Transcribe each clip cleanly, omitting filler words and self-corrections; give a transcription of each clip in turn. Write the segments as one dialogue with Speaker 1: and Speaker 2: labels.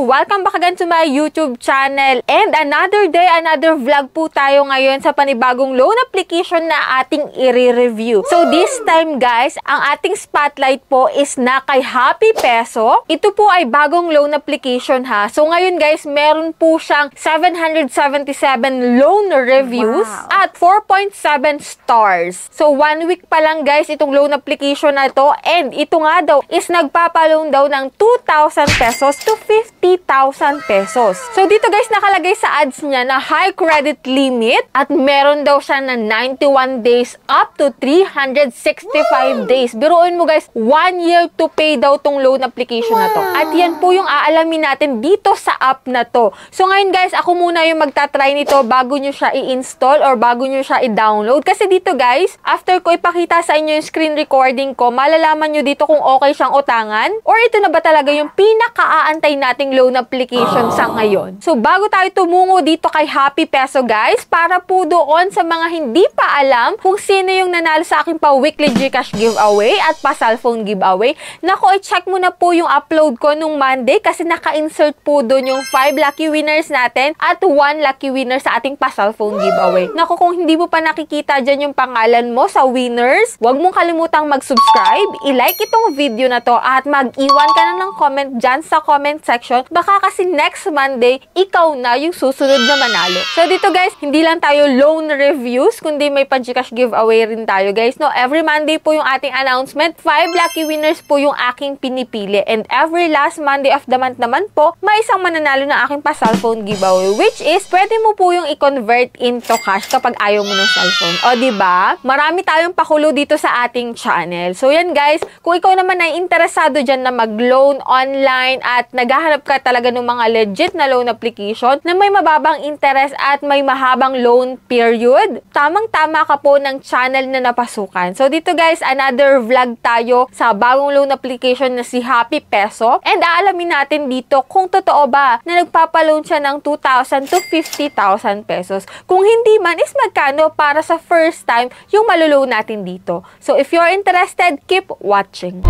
Speaker 1: Welcome back again to my YouTube channel. And another day, another vlog po tayo ngayon sa panibagong loan application na ating i-review. So this time guys, ang ating spotlight po is na kay Happy Peso. Ito po ay bagong loan application ha. So ngayon guys, meron po siyang 777 loan reviews at 4.7 stars. So 1 week pa lang guys itong loan application na to, and ito nga daw is nagpapaloan daw ng 2,000 pesos to 50,000 pesos. So dito guys nakalagay sa ads niya na high credit limit at meron daw siya na 91 days up to 365 days. Biruin mo guys, 1 year to pay daw tong loan application na to. At yan po yung aalamin natin dito sa app na to. So ngayon guys, ako muna yung magta-try nito bago nyo siya i-install or bago nyo siya i-download. Kasi dito guys, after ko ipakita sa inyo yung screen recording ko, malalaman nyo dito kung okay siyang utangan or ito na ba talaga yung pinaka-aantay nating loan application sa ngayon. So bago tayo tumungo dito kay Happy Peso guys, para po doon sa mga hindi pa alam kung sino yung nanalo sa aking pa-weekly Gcash giveaway at pa-cellphone giveaway, nako, i-check mo na po yung upload ko nung Monday kasi naka-insert po doon yung 5 lucky winners natin at 1 lucky winner sa ating pa-cellphone giveaway. Nako, kung hindi mo pa nakikita dyan yung pangalan mo sa winners, huwag mong kalimutang mag-subscribe, i-like itong video na to at mag-iwan ka na ng comment dyan sa comment section. Baka kasi next Monday, ikaw na yung susunod na manalo. So dito guys, hindi lang tayo loan reviews, kundi may pa-Gcash giveaway rin tayo guys. No, every Monday po yung ating announcement. 5 lucky winners po yung aking pinipili. And every last Monday of the month naman po, may isang mananalo ng aking pa-cellphone giveaway. Which is, pwede mo po yung i-convert into cash kapag ayaw mo ng cellphone. O diba? Marami tayong pakulo dito sa ating channel. So yan guys, kung ikaw naman ay interesado dyan na mag-loan online at naghahanap ka talaga ng mga legit na loan application na may mababang interest at may mahabang loan period, tamang-tama ka po ng channel na napasukan. So dito guys, another vlog tayo sa bagong loan application na si Happy Peso, and aalamin natin dito kung totoo ba na nagpapaloan siya ng 2,000 to 50,000 pesos. Kung hindi man, is magkano para sa first time yung maloloan natin dito. So if you're interested, keep watching.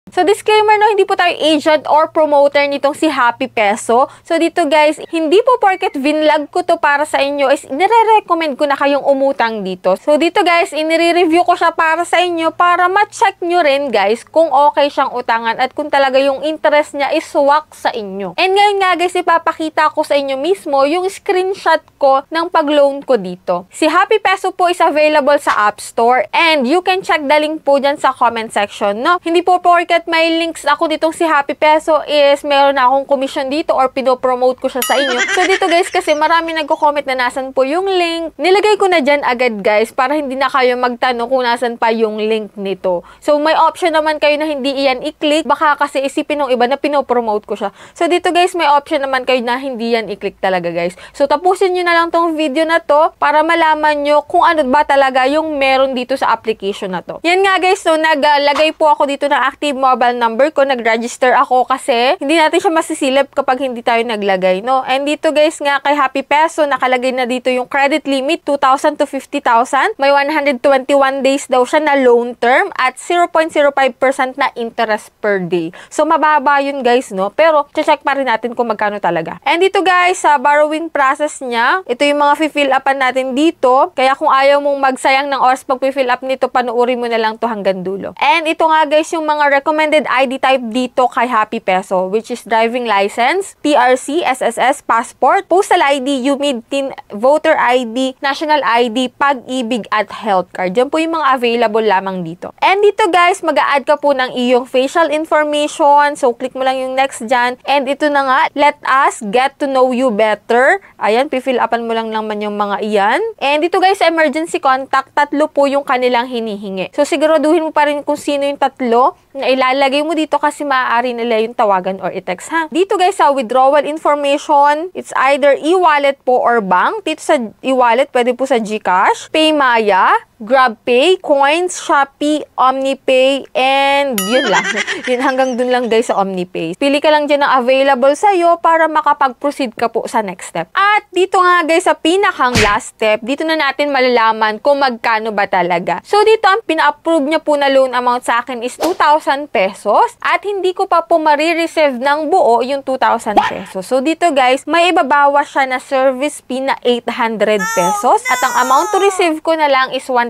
Speaker 1: So disclaimer no, hindi po tayo agent or promoter nitong si Happy Peso. So dito guys, hindi po porket vinlog ko to para sa inyo is nire-recommend ko na kayong umutang dito. So dito guys, inire-review ko siya para sa inyo para ma-check nyo rin guys kung okay siyang utangan at kung talaga yung interest niya is swak sa inyo. And ngayon nga guys, ipapakita ko sa inyo mismo yung screenshot ko ng pag-loan ko dito. Si Happy Peso po is available sa App Store and you can check the link po dyan sa comment section. No? Hindi po porket may links ako ditong si Happy Peso is meron na akong commission dito or pinopromote ko siya sa inyo. So dito guys, kasi marami nagko-comment na nasan po yung link. Nilagay ko na dyan agad guys para hindi na kayo magtanong kung nasan pa yung link nito. So may option naman kayo na hindi iyan i-click. Baka kasi isipin ng iba na pinopromote ko siya. So dito guys, may option naman kayo na hindi yan i-click talaga guys. So tapusin nyo na lang tong video na to para malaman nyo kung ano ba talaga yung meron dito sa application na to. Yan nga guys, so naglagay po ako dito ng active mobile number ko, nag-register ako kasi hindi natin siya masisilip kapag hindi tayo naglagay, no? And dito guys nga kay Happy Peso, nakalagay na dito yung credit limit, 2,000 to 50,000. May 121 days daw siya na loan term at 0.05% na interest per day. So, mababa yun guys, no? Pero, check pa rin natin kung magkano talaga. And dito guys, sa borrowing process niya, ito yung mga fill upan natin dito. Kaya kung ayaw mong magsayang ng oras pag-fill up nito, panuorin mo na lang to hanggang dulo. And ito nga guys, yung mga recommended ID type dito kay Happy Peso, which is driving license, TRC, SSS, passport, postal ID, UMID, TIN, voter ID, national ID, pag-ibig at health card. Yan po yung mga available lamang dito. And dito guys, mag-a-add ka po ng iyong facial information. So, click mo lang yung next dyan. And ito na nga, let us get to know you better. Ayan, pifill upan mo lang naman yung mga iyan. And dito guys, emergency contact, 3 po yung kanilang hinihingi. So, siguraduhin mo pa rin kung sino yung 3 na ilalagay mo dito kasi maaari nila yung tawagan or i-text ha. Dito guys sa withdrawal information, it's either e-wallet po or bank. Dito sa e-wallet, pwede po sa Gcash, Paymaya, GrabPay, Coins, Shopee, OmniPay, and yun lang. Yun, hanggang dun lang guys sa OmniPay. Pili ka lang dyan ng available sa'yo para makapag-proceed ka po sa next step. At dito nga guys, sa pinakang last step, dito na natin malalaman kung magkano ba talaga. So dito, ang pina-approve niya po na loan amount sa akin is 2,000 pesos at hindi ko pa po marireceive ng buo yung 2,000 pesos. So dito guys, may ibabawas siya na service fee na 800 pesos at ang amount to receive ko na lang is 1,200.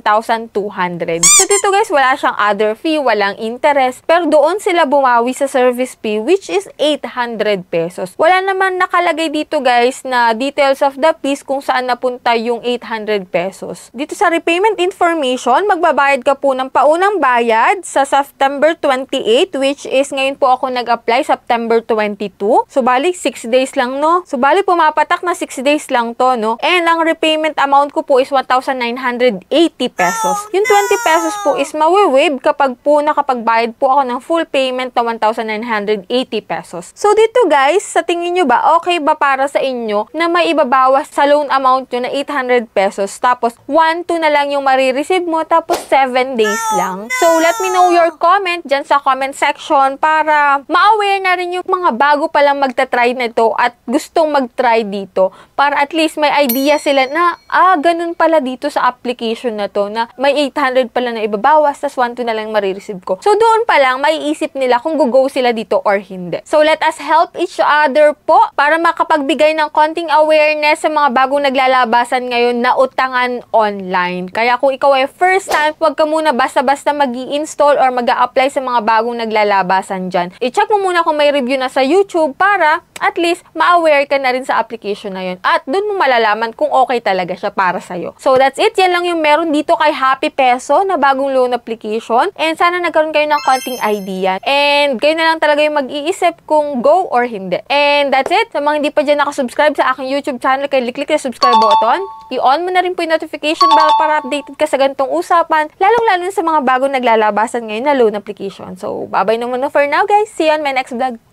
Speaker 1: So dito guys, wala siyang other fee, walang interest, pero doon sila bumawi sa service fee which is 800 pesos. Wala naman nakalagay dito guys na details of the fees kung saan napunta yung 800 pesos. Dito sa repayment information, magbabayad ka po ng paunang bayad sa September 28, which is ngayon po ako nag-apply September 22. So balik 6 days lang, no? So balik pumapatak na 6 days lang to, no? And ang repayment amount ko po is 1,980 pesos. Yung 20 pesos po is mawi-waive kapag po nakapagbayad po ako ng full payment na 1,980 pesos. So dito guys, sa tingin nyo ba, okay ba para sa inyo na may ibabawas sa loan amount nyo na 800 pesos tapos 1-2 na lang yung marireceive mo tapos 7 days lang? So let me know your comment dyan sa comment section para ma-aware na rin yung mga bago palang magta-try na to at gustong mag-try dito para at least may idea sila na ganun pala dito sa application na to na may 800 pala na ibabawas tas 1-2 na lang marireceive ko. So doon pa lang maiisip nila kung go sila dito or hindi. So let us help each other po para makapagbigay ng konting awareness sa mga bagong naglalabasan ngayon na utangan online. Kaya kung ikaw ay first time, huwag ka muna basta-basta mag-i-install or mag-a-apply sa mga bagong naglalabasan dyan. I-check mo muna kung may review na sa YouTube para at least ma-aware ka na rin sa application na yun. At doon mo malalaman kung okay talaga siya para sa'yo. So that's it. Yan lang yung meron dito kay Happy Peso na bagong loan application. And sana nagkaroon kayo ng konting idea. And kayo na lang talaga yung mag-iisip kung go or hindi. And that's it. Sa mga hindi pa dyan nakasubscribe sa aking YouTube channel, kayo click na subscribe button. I-on mo na rin po yung notification bell para updated ka sa ganitong usapan. Lalong-lalo sa mga bagong naglalabasan ngayon na loan application. So, bye-bye na muna for now guys. See you on my next vlog.